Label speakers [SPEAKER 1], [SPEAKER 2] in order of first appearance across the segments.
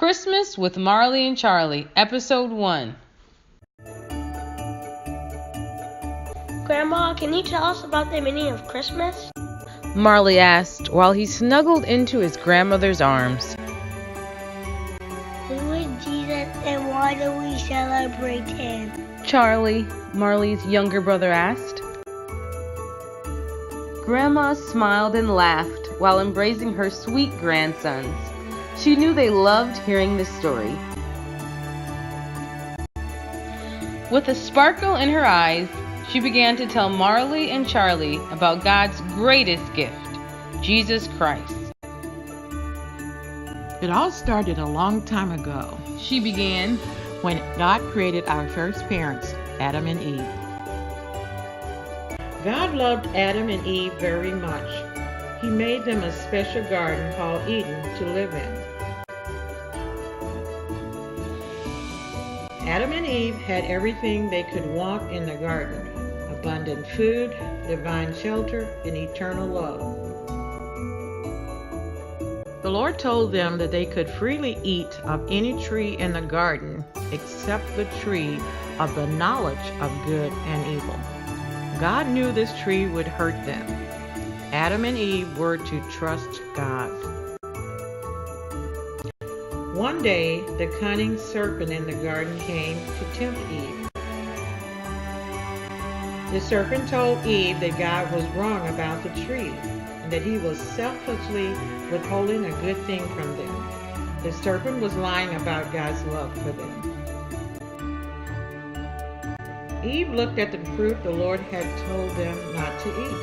[SPEAKER 1] Christmas with Marley and Charlie, Episode 1.
[SPEAKER 2] Grandma, can you tell us about the meaning of Christmas?
[SPEAKER 1] Marley asked while he snuggled into his grandmother's arms.
[SPEAKER 2] Who is Jesus and why do we celebrate him?
[SPEAKER 1] Charlie, Marley's younger brother, asked. Grandma smiled and laughed while embracing her sweet grandsons. She knew they loved hearing this story. With a sparkle in her eyes, she began to tell Marley and Charlie about God's greatest gift, Jesus Christ.
[SPEAKER 3] It all started a long time ago,
[SPEAKER 1] She began.
[SPEAKER 3] when God created our first parents, Adam and Eve. God loved Adam and Eve very much. He made them a special garden called Eden to live in. Adam and Eve had everything they could want in the garden: abundant food, divine shelter, and eternal love. The Lord told them that they could freely eat of any tree in the garden except the tree of the knowledge of good and evil. God knew this tree would hurt them. Adam and Eve were to trust God. One day, the cunning serpent in the garden came to tempt Eve. The serpent told Eve that God was wrong about the tree and that he was selfishly withholding a good thing from them. The serpent was lying about God's love for them. Eve looked at the fruit the Lord had told them not to eat.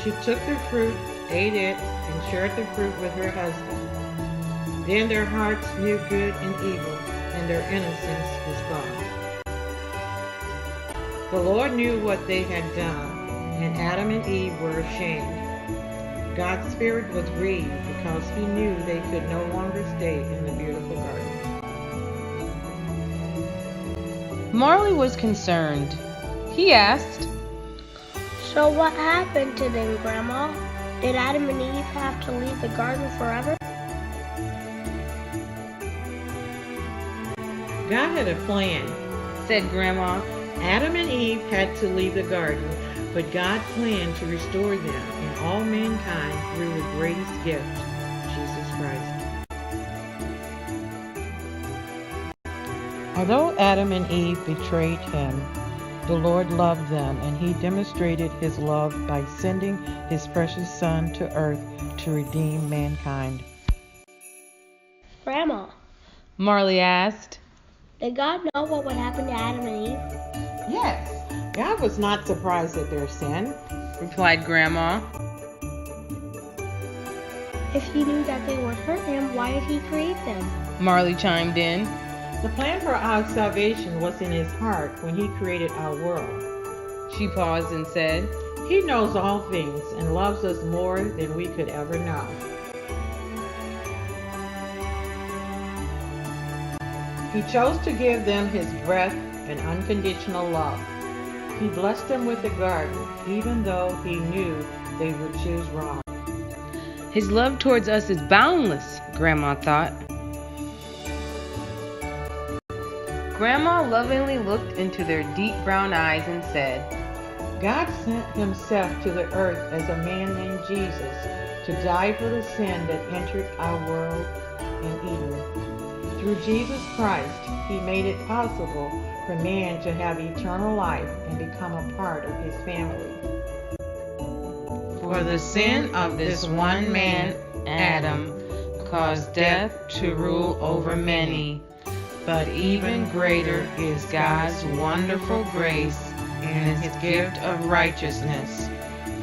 [SPEAKER 3] She took the fruit, ate it, and shared the fruit with her husband. Then their hearts knew good and evil, and their innocence was gone. The Lord knew what they had done, and Adam and Eve were ashamed. God's spirit was grieved because he knew they could no longer stay in the beautiful garden.
[SPEAKER 1] Marley was concerned. He asked,
[SPEAKER 2] So what happened to them, Grandma? Did Adam and Eve have to leave the garden forever?
[SPEAKER 3] God had a plan.
[SPEAKER 1] said Grandma.
[SPEAKER 3] Adam and Eve had to leave the garden, but God planned to restore them and all mankind through the greatest gift, Jesus Christ. Although Adam and Eve betrayed him, the Lord loved them, and he demonstrated his love by sending his precious Son to earth to redeem mankind.
[SPEAKER 2] Grandma,
[SPEAKER 1] Marley asked.
[SPEAKER 2] did God know what would happen to Adam and Eve?
[SPEAKER 3] Yes, God was not surprised at their sin.
[SPEAKER 1] Replied Grandma.
[SPEAKER 2] If he knew that they would hurt him, why did he create them?
[SPEAKER 1] Marley chimed in.
[SPEAKER 3] The plan for our salvation was in his heart when he created our world.
[SPEAKER 1] She paused and said,
[SPEAKER 3] He knows all things and loves us more than we could ever know. He chose to give them his breath and unconditional love. He blessed them with the garden, even though he knew they would choose wrong.
[SPEAKER 1] His love towards us is boundless, Grandma thought. Grandma lovingly looked into their deep brown eyes and said,
[SPEAKER 3] God sent himself to the earth as a man named Jesus to die for the sin that entered our world in Eden. Through Jesus Christ, he made it possible for man to have eternal life and become a part of his family.
[SPEAKER 1] For the sin of this one man, Adam, caused death to rule over many. But even greater is God's wonderful grace and his gift of righteousness.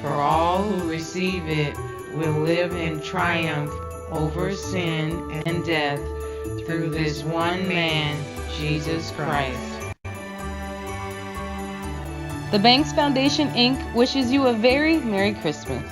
[SPEAKER 1] For all who receive it will live in triumph over sin and death through this one man, Jesus Christ. The Banks Foundation, Inc. wishes you a very Merry Christmas.